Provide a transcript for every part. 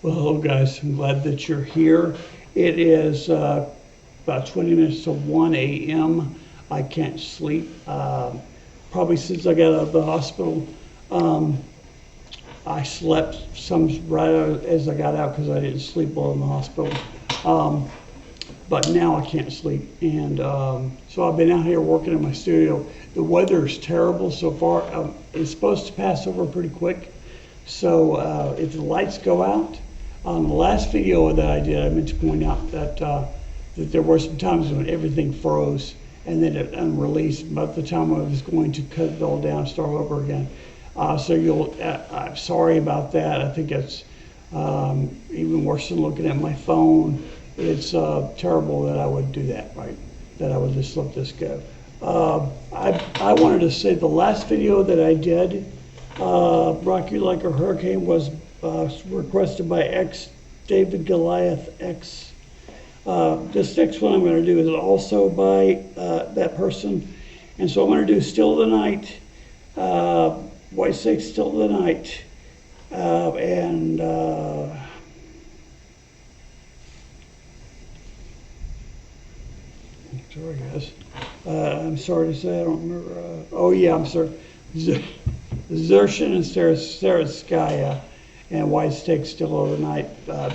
Well, hello guys, I'm glad that you're here. It is about 20 minutes to 1 a.m. I can't sleep. Probably since I got out of the hospital. I slept some right as I got out because I didn't sleep well in the hospital. But now I can't sleep. And so I've been out here working in my studio. The weather is terrible so far. It's supposed to pass over pretty quick. So if the lights go out, on the last video that I did, I meant to point out that that there were some times when everything froze and then it unreleased. About the time I was going to cut it all down, start over again. So I'm sorry about that. I think it's even worse than looking at my phone. It's terrible that I would do that, right? That I would just let this go. I wanted to say the last video that I did, Rock You Like a Hurricane, was requested by X David Goliath X. This next one I'm going to do is also by that person, and so I'm going to do Still of the Night, Whitesnake, Still of the Night, and sorry guys, I'm sorry to say I don't remember. Oh yeah, I'm sorry. Sershen and Zaritskaya and Whitesnake, Still of the Night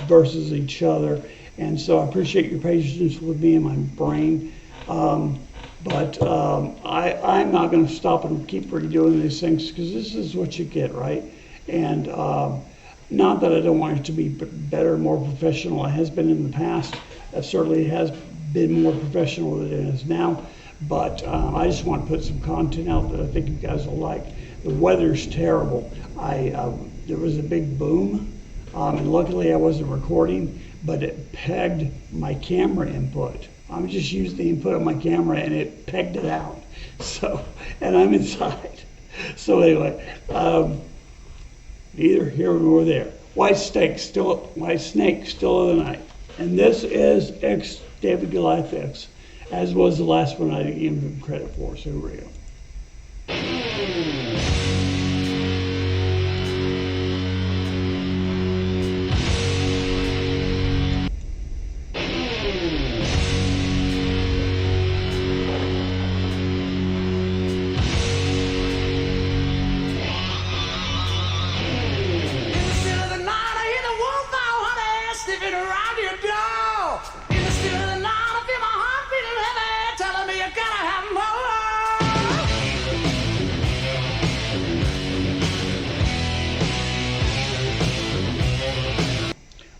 versus each other. And so I appreciate your patience with me and my brain. But I'm not going to stop and keep redoing these things because this is what you get, right? And not that I don't want it to be better, more professional. It has been in the past. It certainly has been more professional than it is now. But I just want to put some content out that I think you guys will like. The weather's terrible. There was a big boom, and luckily I wasn't recording, but it pegged my camera input. I'm just using the input of my camera and it pegged it out. So, and I'm inside. So anyway, neither here nor there. Whitesnake, Still of the Night. And this is X David Goliath X, as was the last one I didn't give him credit for, so here we go.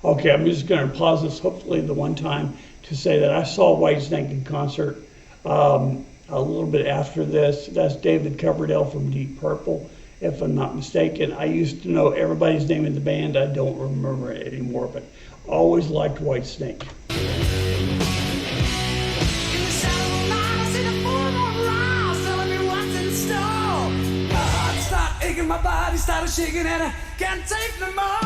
Okay, I'm just going to pause this, hopefully the one time, to say that I saw Whitesnake in concert a little bit after this. That's David Coverdale from Deep Purple, if I'm not mistaken. I used to know everybody's name in the band. I don't remember it anymore, but always liked Whitesnake. My body started shaking and I can't take no more.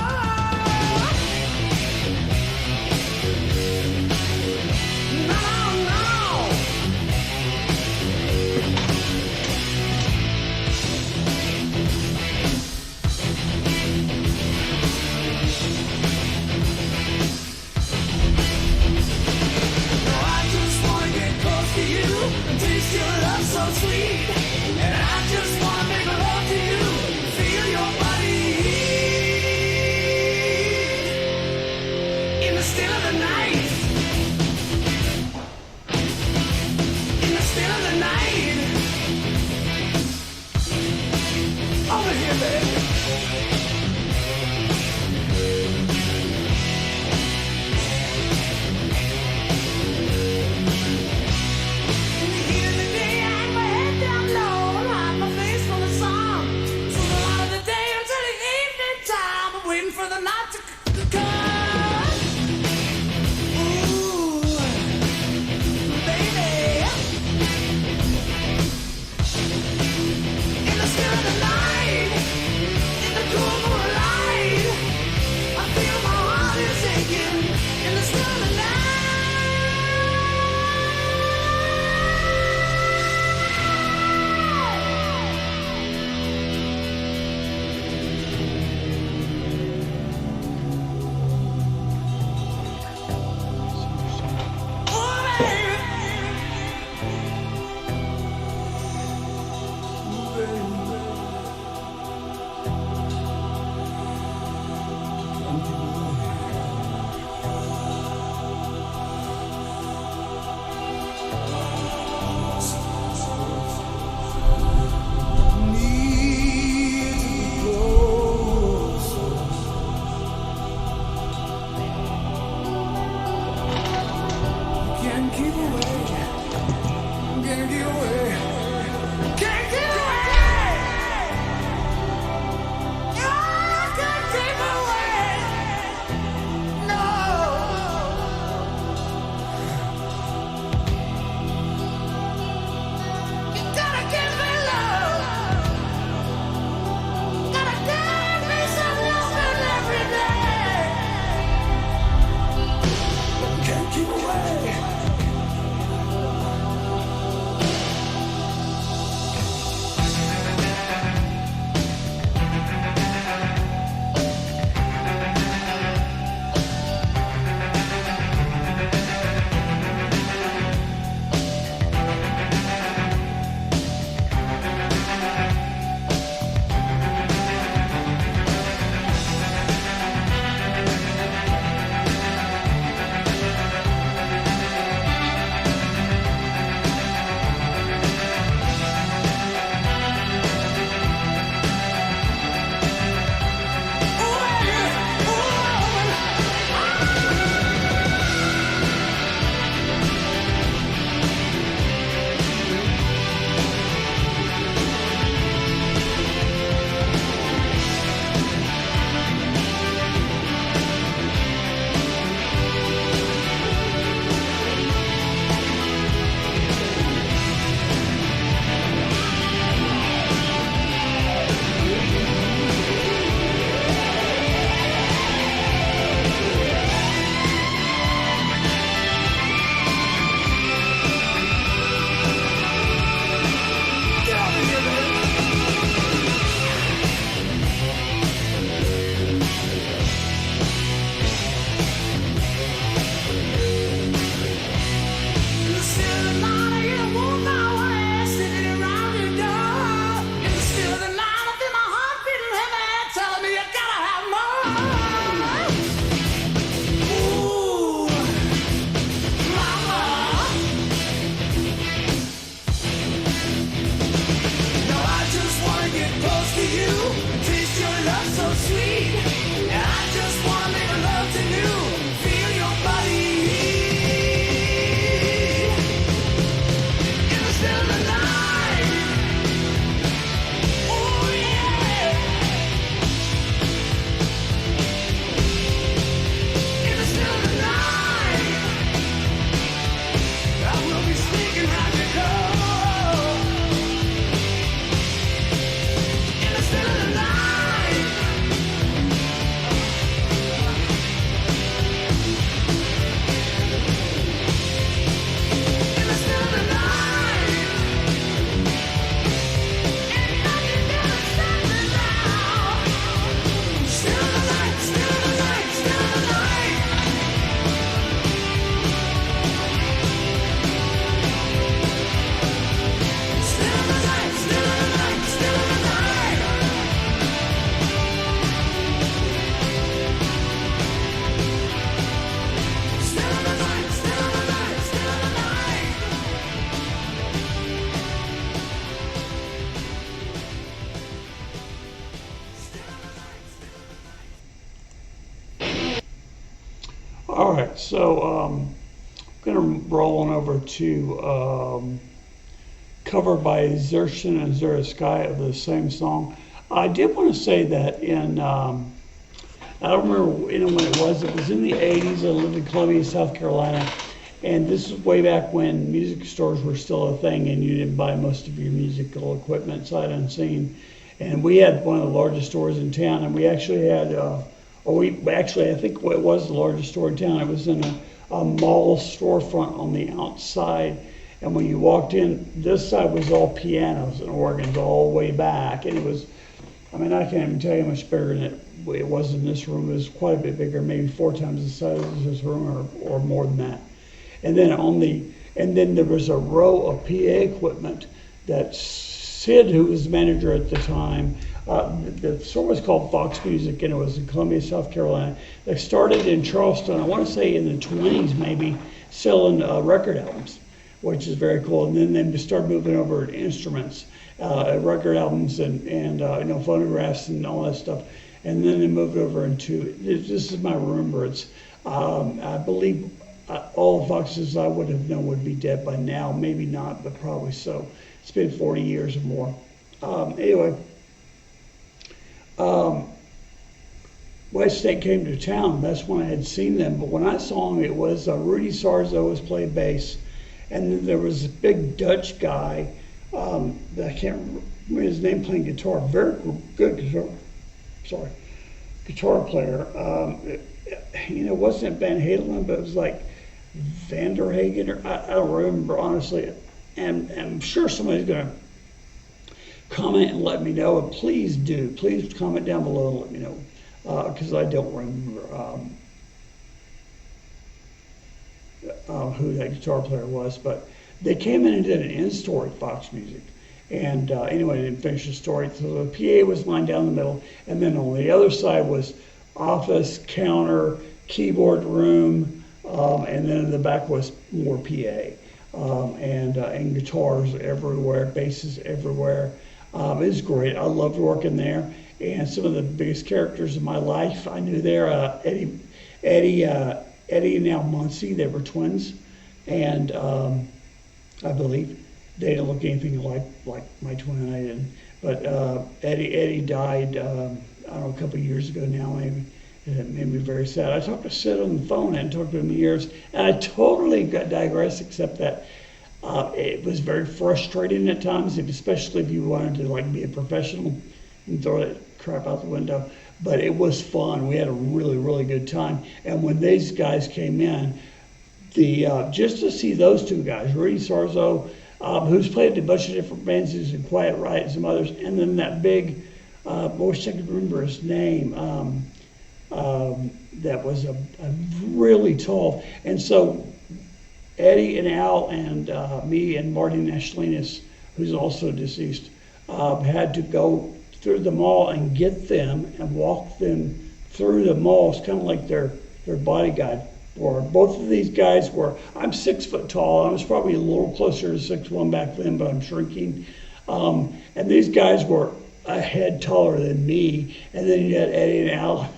Taste your love so sweet, and I just wanna make love to you, feel your body in the still of the night, in the still of the night, over here, baby. All right, so I'm going to roll on over to cover by Sershen and Zaritskaya of the same song. I did want to say that in, I don't remember when it was in the 80s. I lived in Columbia, South Carolina, and this is way back when music stores were still a thing and you didn't buy most of your musical equipment sight unseen. And we had one of the largest stores in town, and we actually had, I think it was the largest store in town. It was in a mall storefront on the outside. And when you walked in, this side was all pianos and organs all the way back. And it was, I mean, I can't even tell you how much bigger than it was in this room. It was quite a bit bigger, maybe 4 times the size of this room or more than that. And then there was a row of PA equipment that Sid, who was manager at the time, The store was called Fox Music, and it was in Columbia, South Carolina. They started in Charleston, I want to say in the 20s maybe, selling record albums, which is very cool. And then they started moving over to instruments, record albums and phonographs and all that stuff. And then they moved over into, this is my remembrance, I believe all the Foxes I would have known would be dead by now. Maybe not, but probably so. It's been 40 years or more. Anyway, Whitesnake came to town. That's when I had seen them. But when I saw them, it was Rudy Sarzo was playing bass. And then there was a big Dutch guy that I can't remember his name, playing guitar. Very good guitar player. It wasn't Van Halen, but it was like Vanderhagen, or I don't remember honestly. And I'm sure somebody's going to comment and let me know. And please do. Please comment down below and let me know, because I don't remember who that guitar player was. But they came in and did an in-store at Fox Music. And anyway, I didn't finish the story. So the PA was lined down the middle, and then on the other side was office, counter, keyboard room, and then in the back was more PA, and guitars everywhere, basses everywhere. It was great. I loved working there, and some of the biggest characters in my life I knew there. Eddie and Al Muncie, they were twins, and I believe they didn't look anything like my twin and I didn't. But Eddie died, I don't know, a couple of years ago now, maybe. It made me very sad. I talked to Sid on the phone. I hadn't talked to him in years, and I totally got digressed, except that it was very frustrating at times, especially if you wanted to be a professional and throw that crap out the window. But it was fun. We had a really, really good time. And when these guys came in, just to see those two guys, Rudy Sarzo, who's played in a bunch of different bands, he's in Quiet Riot and some others, and then that big, I wish I could remember his name, that was a really tall. And so Eddie and Al and me and Marty Nashlinas, who's also deceased, had to go through the mall and get them and walk them through the mall. It's kind of like their bodyguard. Or both of these guys were, I'm 6 foot tall. I was probably a little closer to 6'1" back then, but I'm shrinking. And these guys were a head taller than me. And then you had Eddie and Al.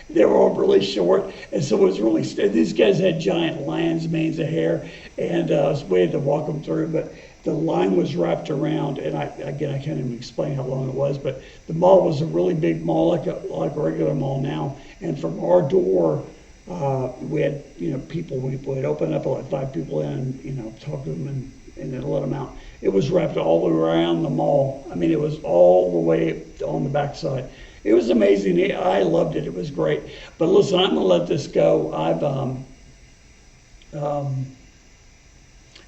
They were all really short. And so it was really, these guys had giant lion's manes of hair. And we had to walk them through. But the line was wrapped around. And I can't even explain how long it was. But the mall was a really big mall, like a regular mall now. And from our door, we had, people, we'd open up, like 5 people in, talk to them and then let them out. It was wrapped all around the mall. I mean, it was all the way on the backside. It was amazing. I loved it. It was great. But listen, I'm going to let this go.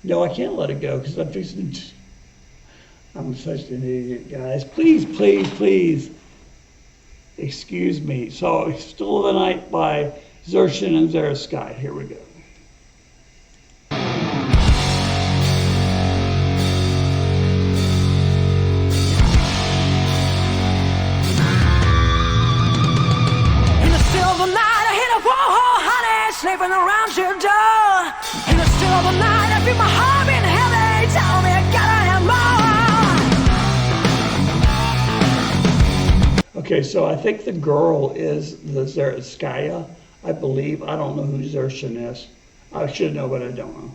No, I can't let it go because I'm fixing to, I'm such an idiot, guys. Please, please, please excuse me. So, Still of the Night by Sershen and Zaritskaya. Here we go. In the still of the night, I hear the whoa, honey, sleeping around your door. In the still of the night, I feel my heart being heavy. Tell me I gotta have more. Okay, so I think the girl is the Zaritskaya, I believe. I don't know who Sershen is. I should know, but I don't know.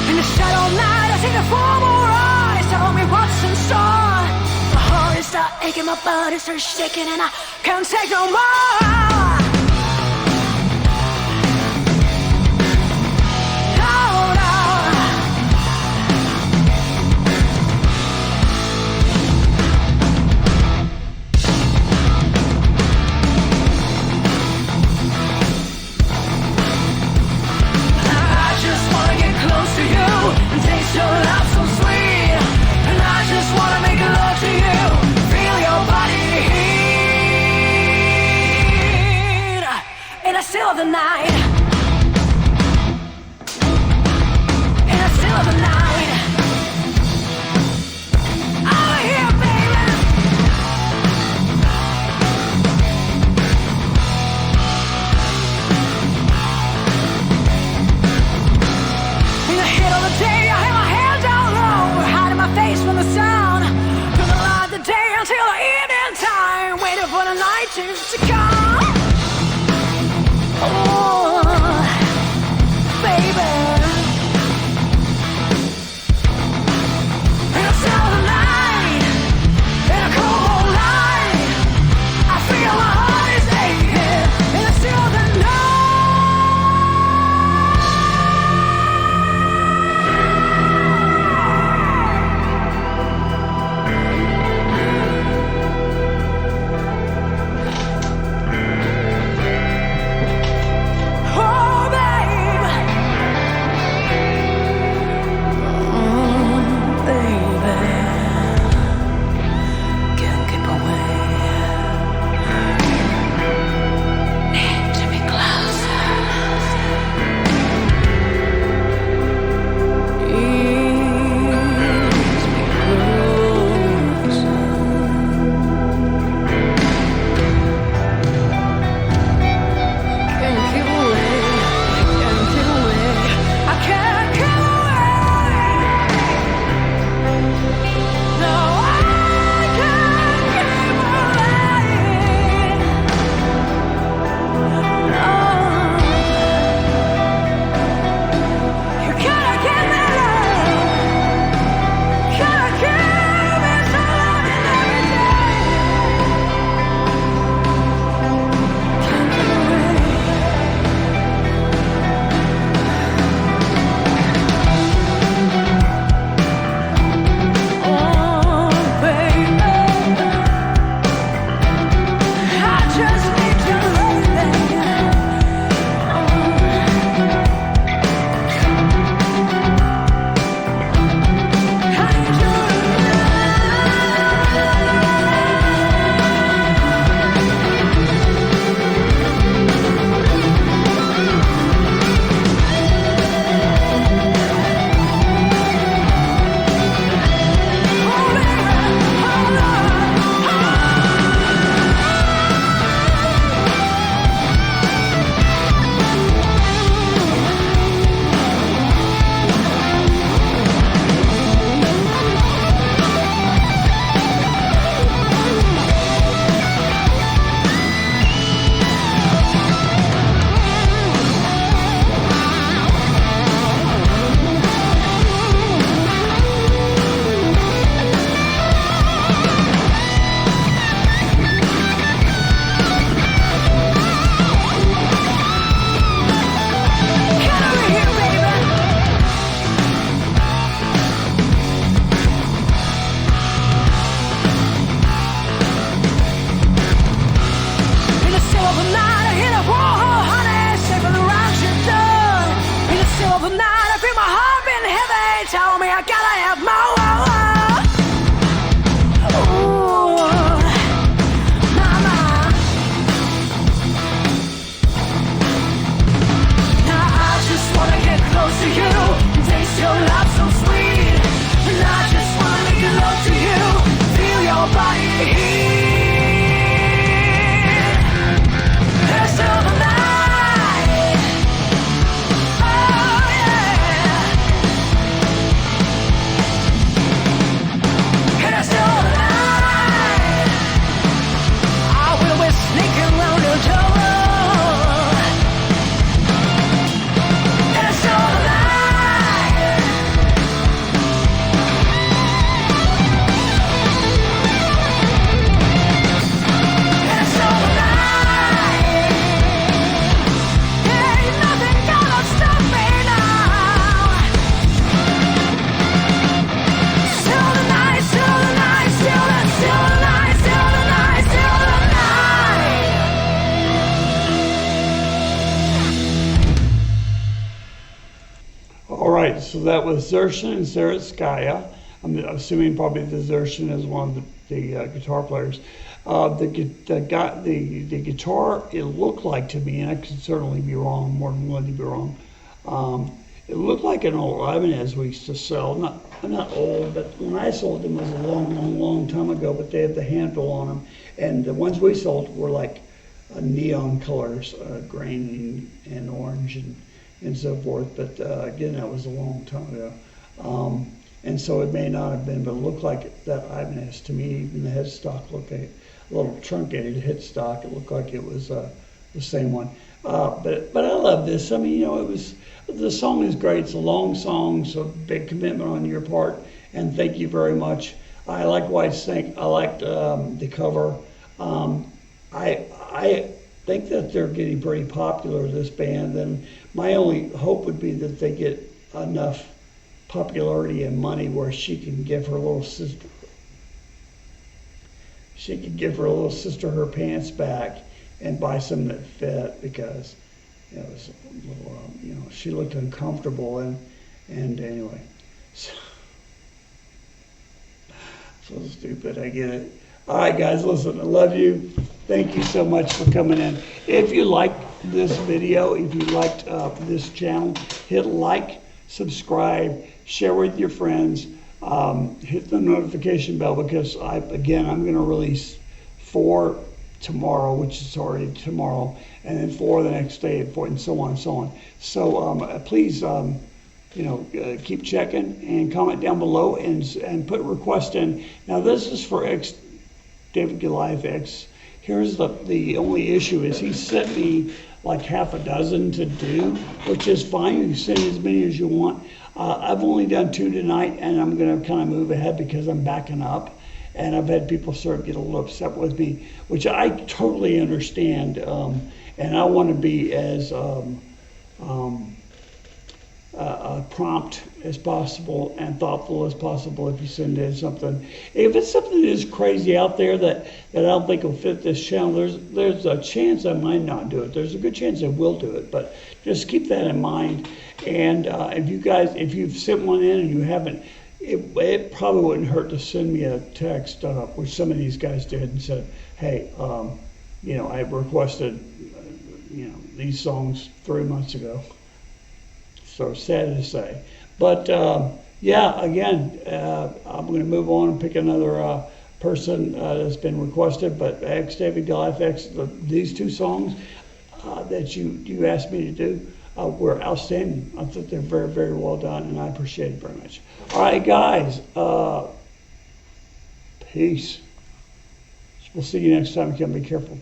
In the shadow of night, I see the full moon rise. Tell me what's in store. My heart starts aching, my body starts shaking, and I can't take no more. Still of the night, in the still of the night. seems to come. Oh, baby. In the silver night, in a cold light, I feel my heart is aching. In the silver night. Oh, babe. Baby. Can't keep away. Need to be closer. Need to be closer. Can't keep away. Can't keep away. I can't keep away. No, I can't keep away. No, you gotta give me love. Gotta give me some every day. Can't keep away. Oh, baby, I just need you lately. I need you. Oh, baby, get over here, baby. In the silver night, I hit a wall, honey, shaping around your door. In the silver night, I feel my heart beating heavy. Tell me I gotta have more. Ooh, mama. Now I just wanna get close to you, taste your love so sweet. And I just wanna make love to you, feel your body heat. It's silver night. Oh yeah. It's silver night. I will be sneaking round your door. It's silver night. It's silver night. Ain't nothing gonna stop me now. Silver night, silver night, silver night, silver night, silver night. All right, so that was Sershen and Zaritskaya. I'm assuming probably the Sershen is one of the guitar players. The guitar, it looked like to me, and I could certainly be wrong, more than willing to be wrong. It looked like an old Ibanez we used to sell. Not old, but when I sold them it was a long time ago. But they had the handle on them, and the ones we sold were like neon colors, green and orange and so forth. But again, that was a long time ago. and so it may not have been, but it looked like that Ibanez to me. Even the headstock looked like a little truncated headstock. It looked like it was the same one. But I love this. I mean, you know, the song is great. It's a long song, so big commitment on your part, and thank you very much. I like Whitesnake. I liked the cover. I think that they're getting pretty popular, this band, and my only hope would be that they get enough popularity and money where she can give her little sister her pants back and buy some that fit, because it was a little, you know, she looked uncomfortable, and anyway, so stupid. I get it. All right, guys, listen, I love you. Thank you so much for coming in. If you liked this video, if you liked this channel, hit like, subscribe, share with your friends, hit the notification bell, because I'm going to release 4 tomorrow, which is already tomorrow, and then 4 the next day, and so on and so on. So please, you know, keep checking and comment down below and put request in. Now this is for David Goliath X. Here's the only issue is he sent me like half a dozen to do, which is fine. You can send as many as you want. I've only done 2 tonight, and I'm going to kind of move ahead because I'm backing up. And I've had people sort of get a little upset with me, which I totally understand. And I want to be as prompt as possible and thoughtful as possible if you send in something. If it's something that is crazy out there that I don't think will fit this channel, there's a chance I might not do it. There's a good chance I will do it, but just keep that in mind. And if you've sent one in and you haven't, it probably wouldn't hurt to send me a text, which some of these guys did, and said, hey, you know, I requested, you know, these songs 3 months ago. So sad to say. But yeah, again, I'm going to move on and pick another person that's been requested. But David Goliath X, these 2 songs that you asked me to do were outstanding. I thought they're very, very well done, and I appreciate it very much. All right, guys. Peace. We'll see you next time. Be careful.